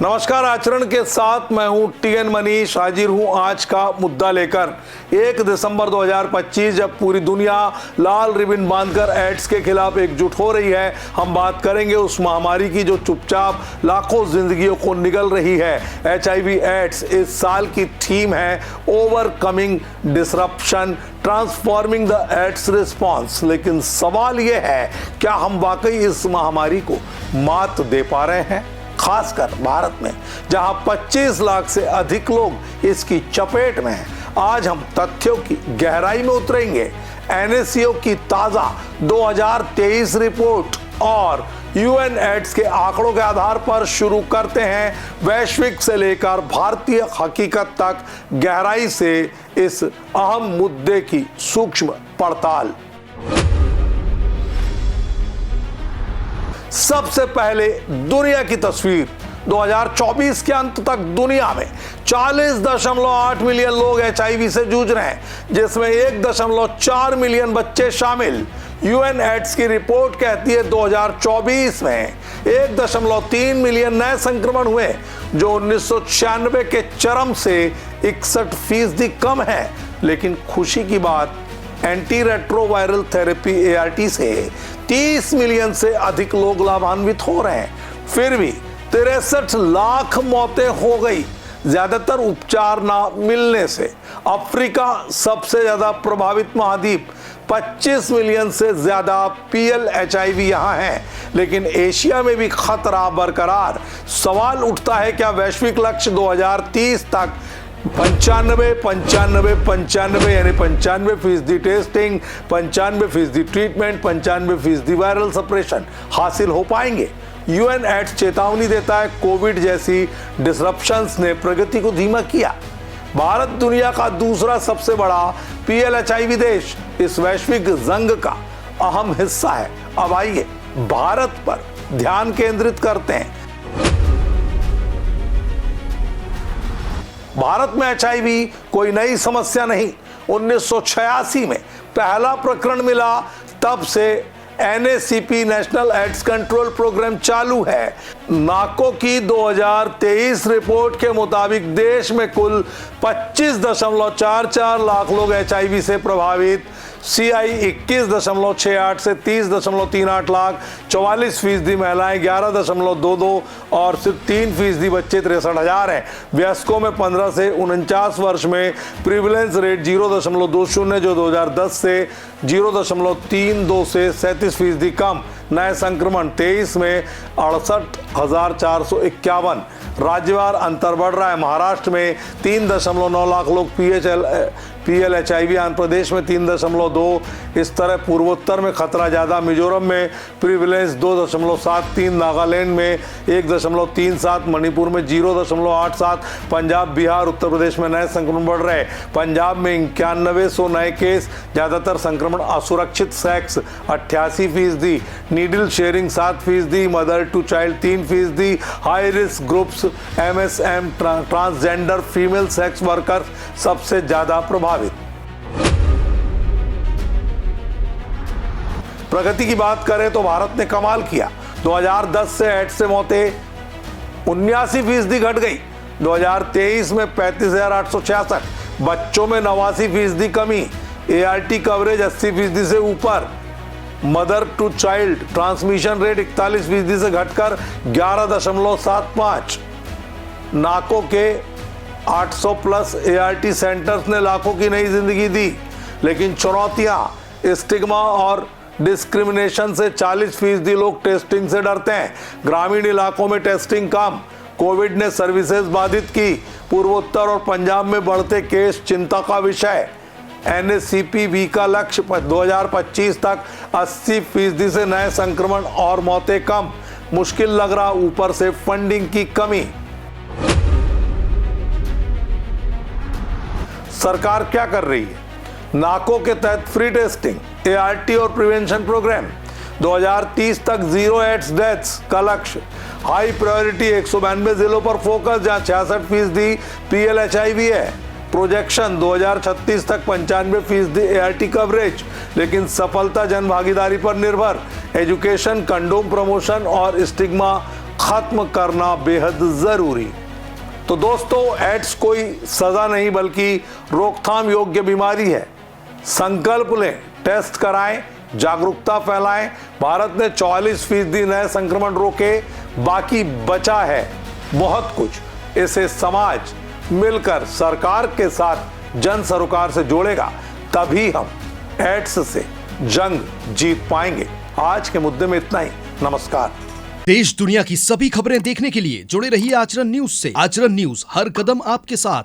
नमस्कार। आचरण के साथ मैं हूं टीएन मनीष, हाजिर हूं आज का मुद्दा लेकर। 1 दिसंबर 2025 जब पूरी दुनिया लाल रिबन बांधकर एड्स के खिलाफ एकजुट हो रही है, हम बात करेंगे उस महामारी की जो चुपचाप लाखों जिंदगियों को निगल रही है। HIV एड्स इस साल की थीम है overcoming disruption transforming the AIDS response. लेकिन सवाल यह है, क्या हम वाकई इस महामारी को मात दे पा रहे हैं? खासकर भारत में, जहां 25 लाख से अधिक लोग इसकी चपेट में हैं। आज हम तथ्यों की गहराई में उतरेंगे। NACO की ताजा 2023 रिपोर्ट और UN एड्स के आंकड़ों के आधार पर शुरू करते हैं वैश्विक से लेकर भारतीय हकीकत तक गहराई से इस अहम मुद्दे की सूक्ष्म पड़ताल। सबसे पहले दुनिया की तस्वीर। 2024 के अंत तक दुनिया में 40.8 मिलियन लोग HIV से जूझ रहे हैं, जिसमें 1.4 मिलियन बच्चे शामिल। UN एड्स की रिपोर्ट कहती है 2024 में 1.3 मिलियन नए संक्रमण हुए, जो 1996 के चरम से 61% कम है। लेकिन खुशी की बात, एंटी रेट्रोवायरल थेरेपी ART से 30 मिलियन से अधिक लोग लाभान्वित हो रहे हैं। फिर भी 63 लाख मौतें हो गई, ज्यादातर उपचार ना मिलने से। अफ्रीका सबसे ज्यादा प्रभावित महाद्वीप, 25 मिलियन से ज्यादा PL-HIV यहां है। लेकिन एशिया में भी खतरा बरकरार। सवाल उठता है, क्या वैश्विक लक्ष्य 2030 तक 95 यानी 95% टेस्टिंग, 95% ट्रीटमेंट, 95% वायरल सप्रेशन हासिल हो पाएंगे? UN एड्स चेतावनी देता है, कोविड जैसी डिसरप्शंस ने प्रगति को धीमा किया। भारत दुनिया का दूसरा सबसे बड़ा PL-HIV देश इस वैश्विक जंग का अहम हिस्सा है। अब आइए भारत पर ध्यान केंद्रित करते हैं। भारत में HIV कोई नई समस्या नहीं। 1986 में पहला प्रकरण मिला, तब से NACP national AIDS control programme चालू है। नाको की 2023 रिपोर्ट के मुताबिक देश में कुल 25.44 लाख लोग HIV से प्रभावित, CI 21.68 से 30.38 लाख, 44% महिलाएं, 11.22 और सिर्फ 3% बच्चे, 63,000 हैं। वयस्कों में 15 से 49 वर्ष में प्रिविलेंस रेट 0.20, जो 2010 से 0.32 से 37% कम। नए संक्रमण 23 में 68,451। राज्यवार अंतर बढ़ रहा है। महाराष्ट्र में 3.9 लाख लोग PL-HIV, आंध्र प्रदेश में 3.2। इस तरह पूर्वोत्तर में खतरा ज्यादा। मिजोरम में प्रिविलेंस 2.73, नागालैंड में 1.37, मणिपुर में 0.87, पंजाब, बिहार, उत्तर प्रदेश में नए संक्रमण बढ़ रहे। पंजाब में 9100 नए केस, ज्यादातर संक्रमण असुरक्षित sex 88%, needle sharing 7%, mother to child 3%, high risk groups MSM, transgender, female sex worker सबसे ज्यादा प्रभावित। प्रगति की बात करें तो भारत ने कमाल किया। 2010 से एड्स से मौतें 79% घट गई। 2023 में 35,866, बच्चों में 89% कमी, ART कवरेज 80% से ऊपर, mother to child transmission rate 41% से घटकर 11.75। नाको के 800 प्लस ART सेंटर्स ने लाखों की नई जिंदगी दी। लेकिन चुनौतियां, स्टिग्मा और डिस्क्रिमिनेशन से 40% लोग टेस्टिंग से डरते हैं। ग्रामीण इलाकों में टेस्टिंग कम, कोविड ने सर्विसेज बाधित की। पूर्वोत्तर और पंजाब में बढ़ते केस चिंता का विषय। NACP का लक्ष्य 2025 तक 80% से नए संक्रमण और मौतें कम। मुश्किल लग रहा, ऊपर से फंडिंग की कमी। सरकार क्या कर रही है? नाको के तहत फ्री टेस्टिंग, ART और प्रिवेंशन प्रोग्राम। 2030 तक 0 एड्स डेथ्स का लक्ष्य। हाई प्रायोरिटी 192 जिलों पर फोकस, जहां 66% PL-HIV है। प्रोजेक्शन 2036 तक 95% ART कवरेज। लेकिन सफलता जन भागीदारी पर निर्भर। एजुकेशन, कंडोम प्रमोशन और स्टिग्मा खत्म करना बेहद जरूरी। तो दोस्तों, एड्स कोई सजा नहीं बल्कि रोकथाम योग्य बीमारी है। संकल्प लें, टेस्ट कराएं, जागरूकता फैलाएं। भारत ने 44% नए संक्रमण रोके, बाकी बचा है बहुत कुछ। इसे समाज मिलकर सरकार के साथ जन सरोकार से जोड़ेगा, तभी हम एड्स से जंग जीत पाएंगे। आज के मुद्दे में इतना ही। नमस्कार। देश दुनिया की सभी खबरें देखने के लिए जुड़े रहिए आचरण न्यूज से। आचरण न्यूज, हर कदम आपके साथ।